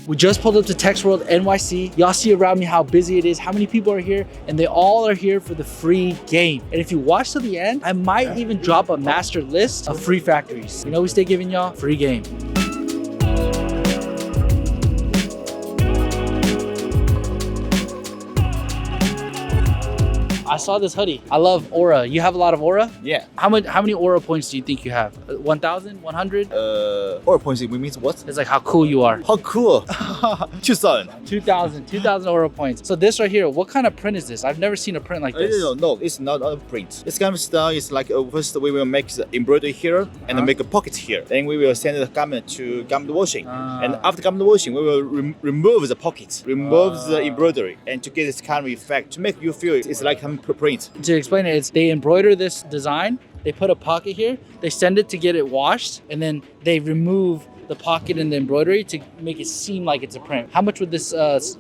We just pulled up to Tex World NYC. Y'all see around me how busy it is, how many people are here, and they all are here for the free game. And if you watch till the end, I might even drop a master list of free factories. You know, we stay giving y'all free game. I saw this hoodie. I love aura. You have a lot of aura? Yeah. How many aura points do you think you have? 1,000? 100? Aura points, we means what? It's like how cool you are. How cool. 2,000. 2,000 aura points. So this right here, what kind of print is this? I've never seen a print like this. No, it's not a print. This kind of style is like, first we will make the embroidery here and then make a pocket here. Then we will send the garment to garment washing. And after garment washing, we will remove the pocket, remove the embroidery, and to get this kind of effect, to make you feel it's like a print. To explain it, it's they embroider this design, they put a pocket here, they send it to get it washed, and then they remove the pocket and the embroidery to make it seem like it's a print. How much would this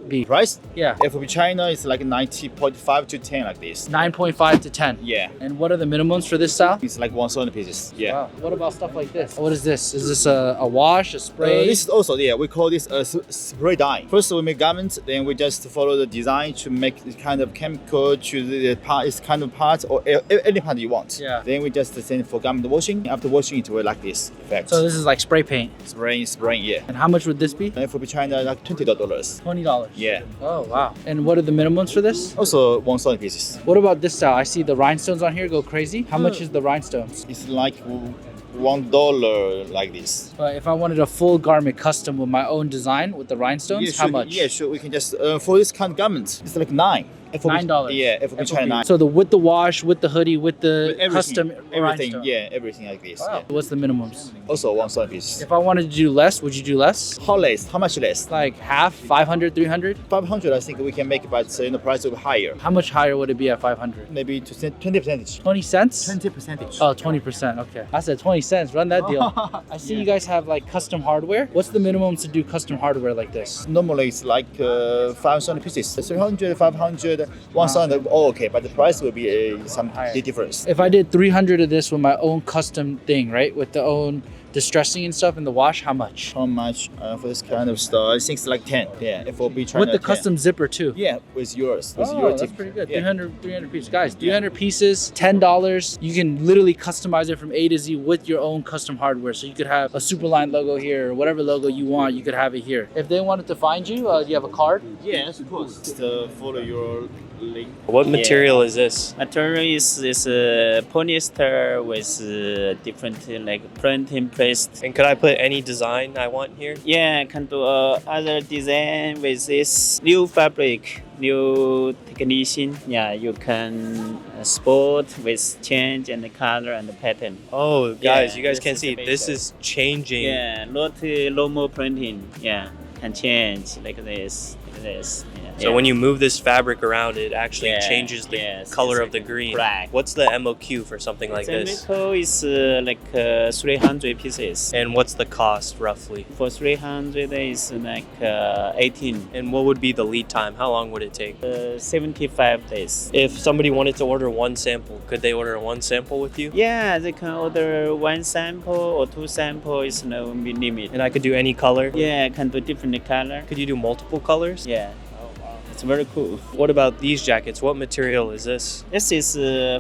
be? Price? Yeah. FOB China, it's like 90.5 to 10 like this. 9.5 to 10. Yeah. And what are the minimums for this style? It's like 1,000 pieces. Yeah. Wow. What about stuff like this? What is this? Is this a wash, a spray? This is also, yeah, we call this a spray dye. First we make garments, then we just follow the design to make this kind of chemical to the part, this kind of part or any part you want. Yeah. Then we just send for garment washing. After washing it will like this effect. So this is like spray paint. Spraying, yeah. And how much would this be? FOB China, like $20. $20. Yeah. Oh, wow. And what are the minimums for this? Also 1,000 pieces. What about this style? I see the rhinestones on here go crazy. How much is the rhinestones? It's like $1 like this. But if I wanted a full garment custom with my own design with the rhinestones, Yeah, how sure, much? Yeah, sure. We can just, for this kind of garment, it's like $9. $9. Yeah, FOB China 9. So with the wash, with the hoodie, with the With custom everything, rhinestone. yeah, everything like this. Wow. Yeah. What's the minimums? Also 1,000 pieces. If I wanted to do less, would you do less? How less? How much less? Like half, 500, 300? 500, I think we can make it, but the price will be higher. How much higher would it be at 500? Maybe 20%. 20 cents? 20%. Oh, 20%. Okay. I said 20 cents. Run that deal. I see you guys have like custom hardware. What's the minimum to do custom hardware like this? Normally it's like 500 pieces. 300, 500, 1,000, all okay, but the price will be some difference. If I did 300 of this with my own custom thing, right? With the own distressing and stuff in the wash, how much? How much for this kind of stuff? I think it's like 10. Yeah, FOB China. With the 10. custom zipper too. Yeah, with yours. With Oh, your that's tip. pretty good. Yeah. 300 pieces. Guys, 300 pieces, $10. You can literally customize it from A to Z with your own custom hardware. So you could have a Superline logo here or whatever logo you want, you could have it here. If they wanted to find you, do you have a card? Yes, of course. Just follow your link. What material is this? Material is this polyester with different like printing pressed. And could I put any design I want here? Yeah, can do other design with this new fabric, new technician. Yeah, you can sport with change and the color and the pattern. Oh, guys, Yeah, you guys this can is see the this basic. is changing. Yeah, no more printing. Yeah, can change like this. Yeah. So when you move this fabric around, it actually Yeah, changes the yes, color it's of the green. black. What's the MOQ for something like this? Metal is like 300 pieces. And what's the cost roughly? For 300 is like 18. And what would be the lead time? How long would it take? 75 days. If somebody wanted to order one sample, could they order one sample with you? Yeah, they can order one sample or two samples. Is no limit. And I could do any color? Yeah, can do different color. Could you do multiple colors? Yeah. It's very cool. What about these jackets? What material is this? This is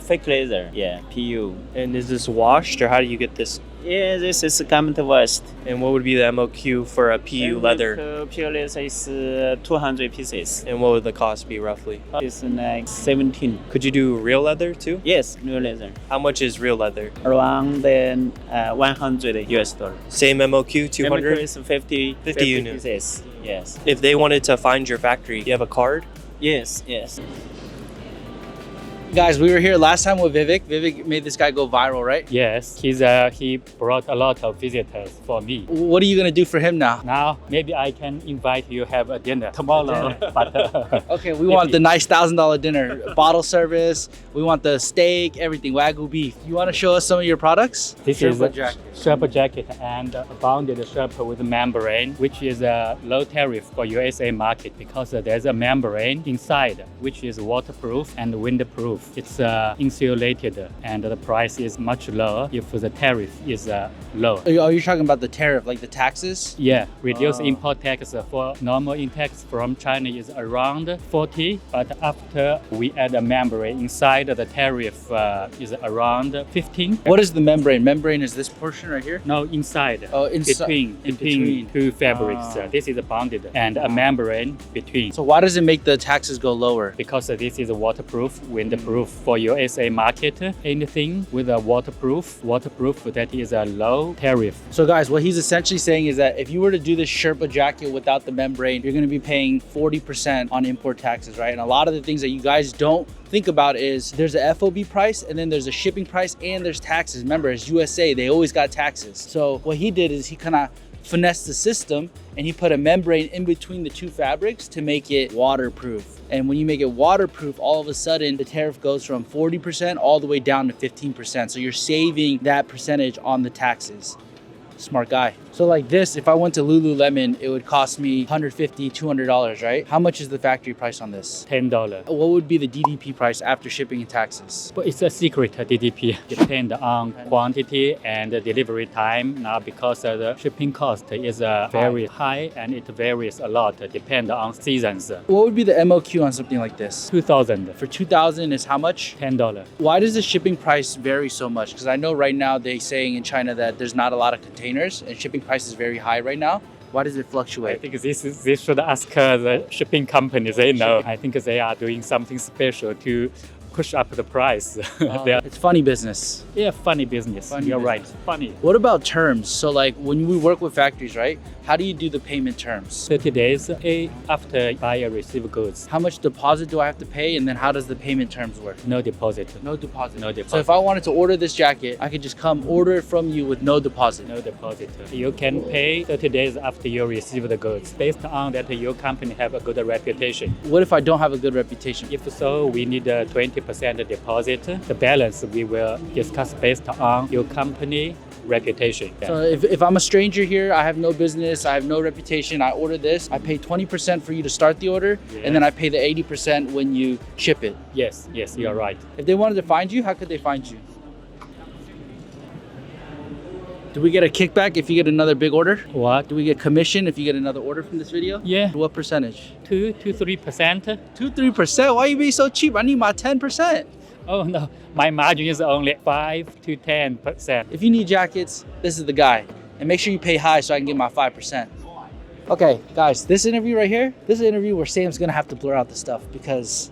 fake leather. Yeah, PU. And is this washed or how do you get this? Yeah, this is garment washed. And what would be the MOQ for a PU leather? Pure leather is 200 pieces. And what would the cost be roughly? It's like 17. Could you do real leather too? Yes, real leather. How much is real leather? Around then $100 US. Same MOQ, MOQ 200? is 50 units. pieces. Yes. If they wanted to find your factory, do you have a card? Yes. Guys, we were here last time with Vivek. Vivek made this guy go viral, right? Yes, he brought a lot of visitors for me. What are you gonna do for him now? Now, maybe I can invite you have a dinner tomorrow. But Okay, we want the nice $1,000 dinner, bottle service. We want the steak, everything, Wagyu beef. You want to show us some of your products? this is Sherpa a jacket. Sherpa jacket and a bonded Sherpa with membrane, which is a low tariff for USA market because there's a membrane inside, which is waterproof and windproof. waterproof. It's insulated, and the price is much lower if the tariff is low. Oh, you're talking about the tariff, like the taxes? Yeah, reduce import tax for normal imports from China is around 40, but after we add a membrane inside, the tariff is around 15. What is the membrane? Membrane is this portion right here? No, inside. Oh, inside. Between two fabrics. This is bonded, and a membrane between. So why does it make the taxes go lower? Because this is waterproof, windproof for USA market. Anything with a waterproof that is a low tariff. So guys, what he's essentially saying is that if you were to do this Sherpa jacket without the membrane, you're going to be paying 40% on import taxes, right? And a lot of the things that you guys don't think about is there's a FOB price, and then there's a shipping price, and there's taxes. Remember, it's USA, they always got taxes. So what he did is he kind of finessed the system, and he put a membrane in between the two fabrics to make it waterproof. And when you make it waterproof, all of a sudden the tariff goes from 40% all the way down to 15%. So you're saving that percentage on the taxes. Smart guy. So like this, if I went to Lululemon, it would cost me $150, $200, right? How much is the factory price on this? $10. What would be the DDP price after shipping and taxes? But it's a secret DDP. Depend on quantity and delivery time. Now, because the shipping cost is very high and it varies a lot, depend on seasons. What would be the MOQ on something like this? 2,000. For 2,000 is how much? $10. Why does the shipping price vary so much? Because I know right now they're saying in China that there's not a lot of containers and shipping price is very high right now. Why does it fluctuate? I think this should ask the shipping companies. They know. I think they are doing something special to push up the price. It's funny business. Yeah, funny business. You're right. Funny. What about terms? So like when we work with factories, right? How do you do the payment terms? 30 days after buyer receive goods. How much deposit do I have to pay? And then how does the payment terms work? No deposit. No deposit. No deposit. So if I wanted to order this jacket, I could just come order it from you with no deposit. No deposit. You can pay 30 days after you receive the goods. Based on that, your company have a good reputation. What if I don't have a good reputation? If so, we need a 20% deposit. The balance we will discuss based on your company reputation. So if I'm a stranger here, I have no business, I have no reputation, I order this, I pay 20% for you to start the order, and then I pay the 80% when you ship it. Yes, you're right. If they wanted to find you, how could they find you? Do we get a kickback if you get another big order? What? Do we get commission if you get another order from this video? Yeah. What percentage? 2-3%. 2-3%? Why are you being so cheap? I need my 10%. Oh no, my margin is only 5 to 10%. If you need jackets, this is the guy. And make sure you pay high so I can get my 5%. Okay, guys, this interview right here, this is an interview where Sam's gonna have to blur out the stuff because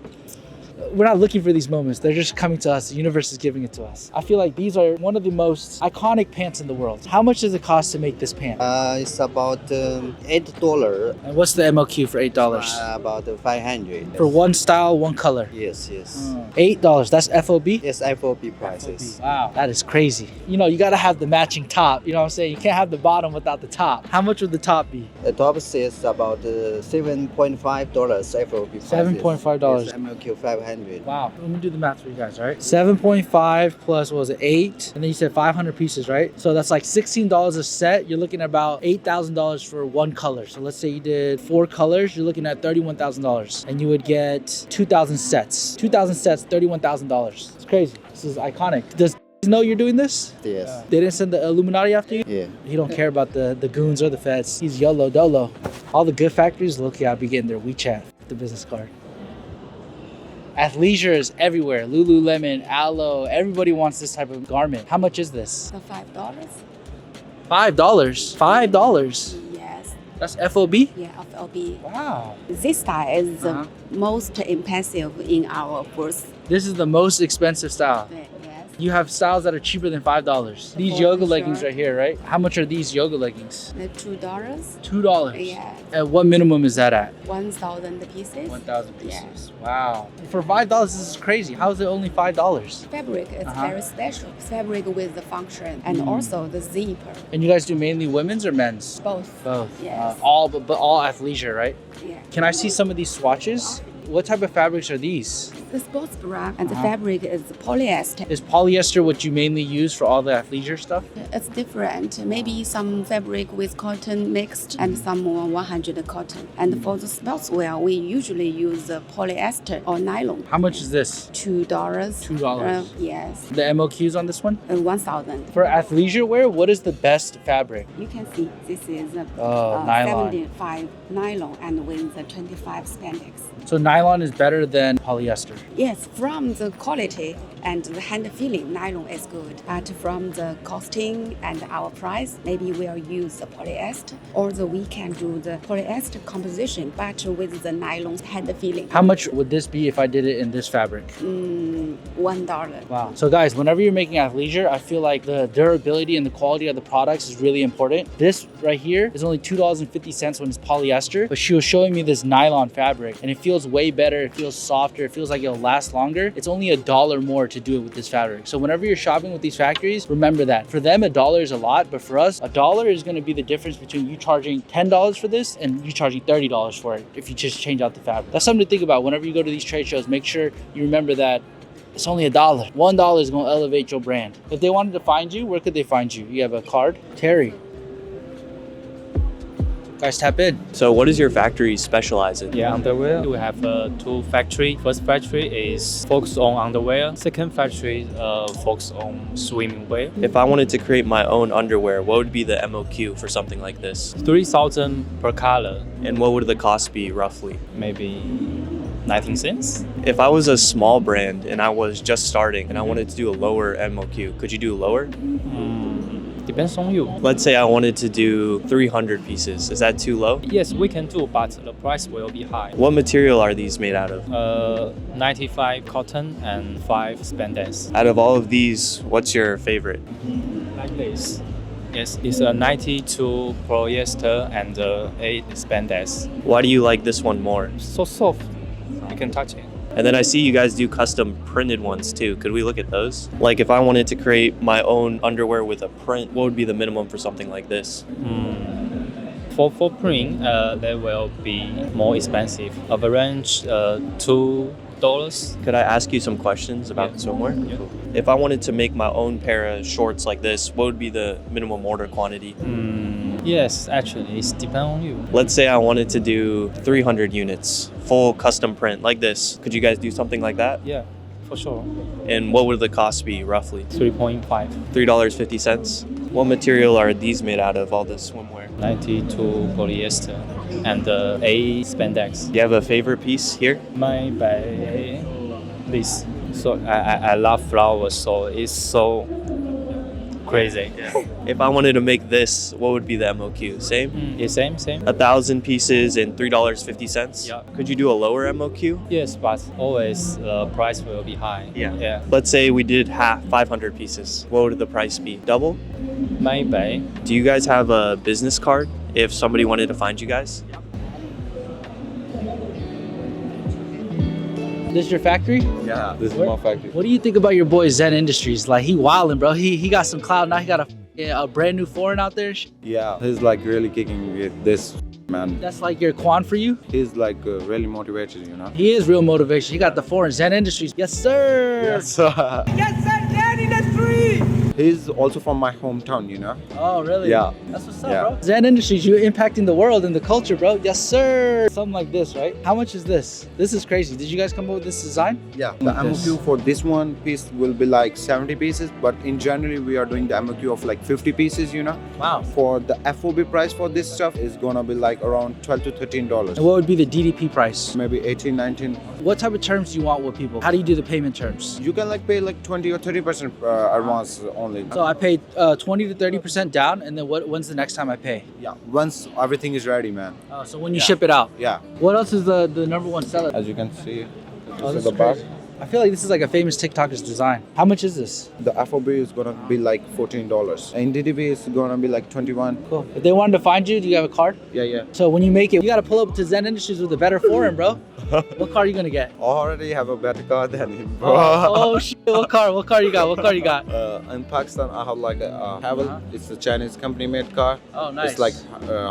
we're not looking for these moments. They're just coming to us. The universe is giving it to us. I feel like these are one of the most iconic pants in the world. How much does it cost to make this pant? It's about $8. And what's the MOQ for $8? About 500. For one style, one color. Yes. $8. That's FOB? Yes, FOB prices. Wow, that is crazy. You know, you gotta have the matching top. You know what I'm saying? You can't have the bottom without the top. How much would the top be? The top is about $7.5 FOB prices. $7.5. Yes, MLQ 500. Wow. Let me do the math for you guys, all right? 7.5 plus, what was it, 8? And then you said 500 pieces, right? So that's like $16 a set. You're looking at about $8,000 for one color. So let's say you did 4 colors. You're looking at $31,000. And you would get 2,000 sets. 2,000 sets, $31,000. It's crazy. This is iconic. Does know you're doing this? Yes. They didn't send the Illuminati after you? Yeah. He don't care about the goons or the feds. He's YOLO dolo. All the good factories, look, I'll be getting their WeChat, the business card. Athleisure is everywhere. Lululemon, Aloe, everybody wants this type of garment. How much is this? The $5. $5? $5? Yes. That's FOB? Yeah, FLB. Wow. This style is the most expensive in our booth. This is the most expensive style. Yes. You have styles that are cheaper than $5. These yoga leggings right here, right? How much are these yoga leggings? The $2. $2? Yeah. And what minimum is that at? 1,000 pieces. 1,000 pieces. Yes. Wow. For $5, this is crazy. How is it only $5? Fabric is very special. Fabric with the function and also the zipper. And you guys do mainly women's or men's? Both. Both. Yes. But all athleisure, right? Yeah. Can I see some of these swatches? What type of fabrics are these? the sports bra and the fabric is polyester. Is polyester what you mainly use for all the athleisure stuff? It's different. Maybe some fabric with cotton mixed and some 100 cotton. And for the sportswear, we usually use polyester or nylon. How much is this? $2. $2. Yes. The MOQs on this one? 1,000. For athleisure wear, what is the best fabric? You can see this is nylon. 75 nylon and with the 25 spandex. So nylon is better than polyester. Yes, from the quality and the hand feeling, nylon is good. But from the costing and our price, maybe we'll use the polyester, or we can do the polyester composition, but with the nylon hand feeling. How much would this be if I did it in this fabric? $1. Wow. So guys, whenever you're making athleisure, I feel like the durability and the quality of the products is really important. This right here is only $2.50 when it's polyester, but she was showing me this nylon fabric and it feels way better. It feels softer. It feels like it'll last longer. It's only $1 more to do it with this fabric. So whenever you're shopping with these factories, remember that. For them, $1 is a lot, but for us, $1 is going to be the difference between you charging $10 for this and you charging $30 for it if you just change out the fabric. That's something to think about. Whenever you go to these trade shows, make sure you remember that it's only $1. $1 is going to elevate your brand. If they wanted to find you, where could they find you? You have a card? Terry. Guys, tap in. So what does your factory specialize in? Yeah, underwear. We have two factory. First factory is focused on underwear. Second factory focused on swimming wear. If I wanted to create my own underwear, what would be the MOQ for something like this? 3,000 per color, And what would the cost be roughly? maybe 19 cents. If I was a small brand and I was just starting and I wanted to do a lower MOQ, could you do lower? Depends on you. Let's say I wanted to do 300 pieces. Is that too low? Yes, we can do, but the price will be high. What material are these made out of? 95 cotton and 5 spandex. Out of all of these, what's your favorite? Like this. Yes, it's a 92 polyester and 8 spandex. Why do you like this one more? So soft, you can touch it. And then I see you guys do custom printed ones too. Could we look at those? Like if I wanted to create my own underwear with a print, what would be the minimum for something like this? For print, they will be more expensive. Of a range, $2. Could I ask you some questions about swimwear? Yeah. If I wanted to make my own pair of shorts like this, what would be the minimum order quantity? Yes, actually, it depends on you. Let's say I wanted to do 300 units, full custom print like this. Could you guys do something like that? Yeah, for sure. And what would the cost be roughly? 3.5, $3.50. What material are these made out of, all this swimwear? 92 polyester and 8 spandex. Do you have a favorite piece here? Made by this. So I love flowers, so it's so crazy. If I wanted to make this, what would be the MOQ? Same? Yeah, same. 1,000 pieces and $3.50? Yeah. Could you do a lower MOQ? Yes, but always the price will be high. Yeah. Let's say we did half, 500 pieces. What would the price be? Double? Maybe. Do you guys have a business card if somebody wanted to find you guys? This is your factory? Yeah, this is my factory. What do you think about your boy Zen Industries? Like, he wildin', bro. He got some clout. Now he got a brand new foreign out there. Yeah, he's like really kicking with this, man. That's like your Quan for you? He's like really motivated, you know? He is real motivation. He got the foreign Zen Industries. Yes, sir. Yes, sir. Yes, sir, Daddy, that's free! He's also from my hometown, you know? Oh, really? Yeah. That's what's up, Yeah. bro. Zen Industries, you're impacting the world and the culture, bro. Yes, sir. Something like this, right? How much is this? This is crazy. Did you guys come up with this design? Yeah. The MOQ for this one piece will be like 70 pieces, but in January we are doing the MOQ of like 50 pieces, you know? Wow. For the FOB price for this stuff is gonna be like around $12 to $13. And what would be the DDP price? Maybe 18, 19. What type of terms do you want with people? How do you do the payment terms? You can like pay like 20 or 30% advance only. So I paid 20 to 30% down, and then when's the next time I pay? Yeah, once everything is ready, man. So when you ship it out. Yeah. What else is the number one seller? As you can see, Oh, this this is the is crazy. back. I feel like this is like a famous TikToker's design. How much is this? The FOB is gonna be like $14. And DDP is gonna be like 21. Cool. If they wanted to find you, do you have a card? Yeah. So when you make it, you gotta pull up to Zen Industries with a better foreign, bro. What car are you gonna get? Already have a better car than him, bro. Oh shit! What car? What car you got? What car you got? In Pakistan, I have like a Havel. It's a Chinese company-made car. Oh, nice. It's like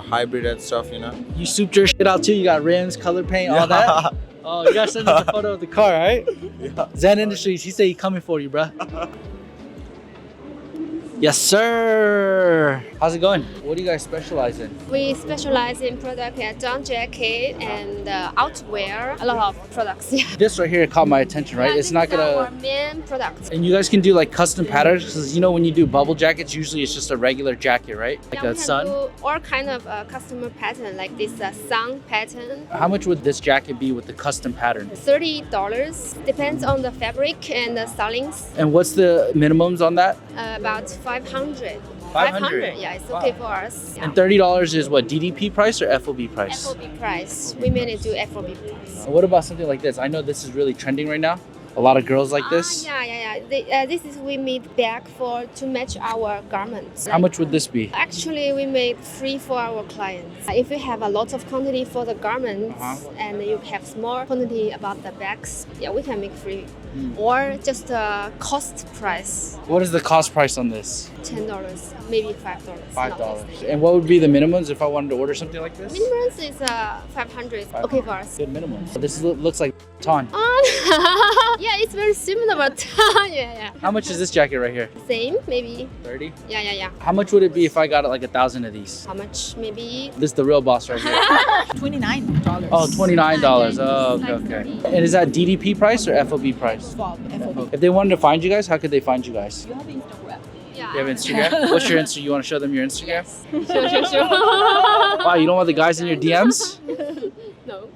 hybrid and stuff, you know. You souped your shit out too. You got rims, color paint, all that. Oh, you gotta send us a photo of the car, right? Yeah. Zen Industries, he said he coming for you, bruh. Yes, sir. How's it going? What do you guys specialize in? We specialize in product down jacket and outwear, a lot of products. Yeah. This right here caught my attention, right? Yeah, It's not this is our gonna. main product. And you guys can do like custom patterns because you know when you do bubble jackets, usually it's just a regular jacket, right? Like Yeah, a we can sun. do all kind of customer pattern like this sun pattern. How much would this jacket be with the custom pattern? $30 depends on the fabric and the stylings. And what's the minimums on that? About 500. 500? Yeah, it's Wow. okay for us. Yeah. And $30 is what, DDP price or FOB price? FOB price. We mainly do FOB price. What about something like this? I know this is really trending right now. A lot of girls like this. Yeah. This is we made bag to match our garments. How much would this be? Actually, we made free for our clients. If you have a lot of quantity for the garments and you have small quantity about the bags, yeah, we can make free. Or just a cost price, What is the cost price on this? $10, maybe $5. $5. And what would be the minimums if I wanted to order something like this? Minimums is 500. Okay for us. Good minimums. This looks like ton. Yeah, it's very similar, but yeah. How much is this jacket right here? Same, maybe. 30. Yeah. How much would it be if I got like 1,000 of these? How much? Maybe This is the real boss right here. $29. Oh, $29. Oh, okay. And is that DDP price or FOB price? FOB. If they wanted to find you guys, how could they find you guys? You have Instagram. yeah. You have Instagram? What's your Insta? You want to show them your Instagram? Sure. Wow, you don't want the guys in your DMs? No.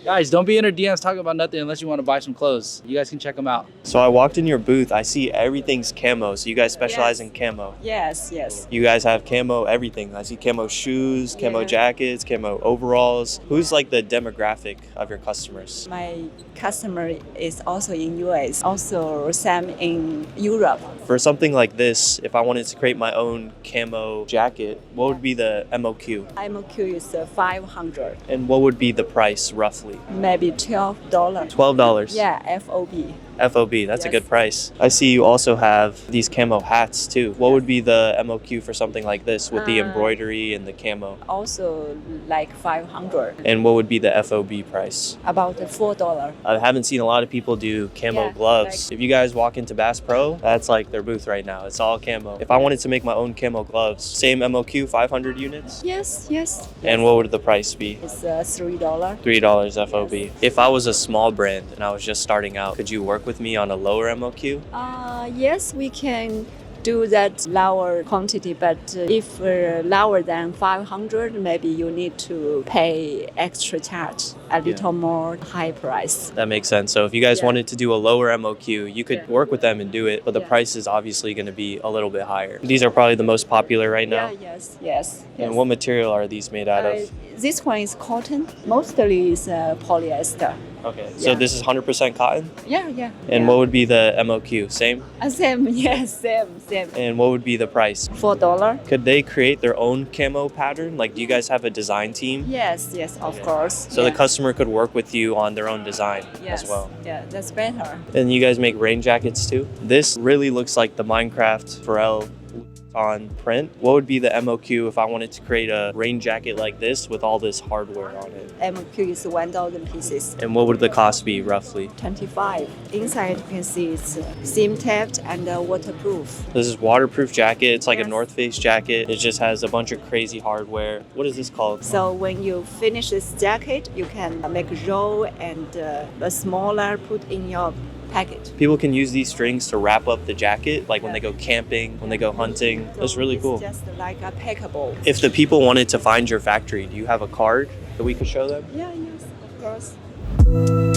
Guys, don't be in her DMs talking about nothing unless you want to buy some clothes. You guys can check them out. So I walked in your booth. I see everything's camo. So you guys specialize in camo. Yes. You guys have camo everything. I see camo shoes, camo jackets, camo overalls. Who's like the demographic of your customers? My customer is also in US, also some in Europe. For something like this, if I wanted to create my own camo jacket, what would be the MOQ? MOQ is 500, And what would be the price roughly? maybe $12. $12. Yeah, FOB. FOB, that's a Yes. good price. I see you also have these camo hats too. What would be the MOQ for something like this with the embroidery and the camo? Also like 500, And what would be the FOB price? about $4. I haven't seen a lot of people do camo Yeah, gloves. If you guys walk into Bass Pro, that's like their booth right now. It's all camo. If I wanted to make my own camo gloves, same MOQ, 500 units? Yes. And what would the price be? It's $3. $3 FOB. If I was a small brand and I was just starting out, could you work with me on a lower MOQ? Yes, we can do that lower quantity, but if lower than 500, maybe you need to pay extra charge, a little more high price. That makes sense. So if you guys Yeah. wanted to do a lower MOQ, you could Yeah. work with them and do it, but the Yeah. price is obviously going to be a little bit higher. These are probably the most popular right now. Yeah, yes. And what material are these made out of? This one is cotton, mostly is polyester. Okay, so yeah. this is 100% cotton? Yeah. And what would be the MOQ? Same? Same, yes, same. And what would be the price? $4. Could they create their own camo pattern? Like, do you guys have a design team? Yes, of course. So yeah. the customer could work with you on their own design yes. as well. Yeah, that's better. And you guys make rain jackets too? This really looks like the Minecraft Pharrell on print. What would be the MOQ if I wanted to create a rain jacket like this with all this hardware on it? MOQ is 1,000 pieces. And what would the cost be roughly? 25. Inside you can see it's seam tapped and waterproof. This is waterproof jacket. It's like a Yes. North Face jacket. It just has a bunch of crazy hardware. What is this called? So when you finish this jacket, you can make a roll and a smaller put in your packet. People can use these strings to wrap up the jacket, like when they go camping, when they go hunting. That's really cool. It's just like a packable. If the people wanted to find your factory, do you have a card that we could show them? Yeah, yes, of course.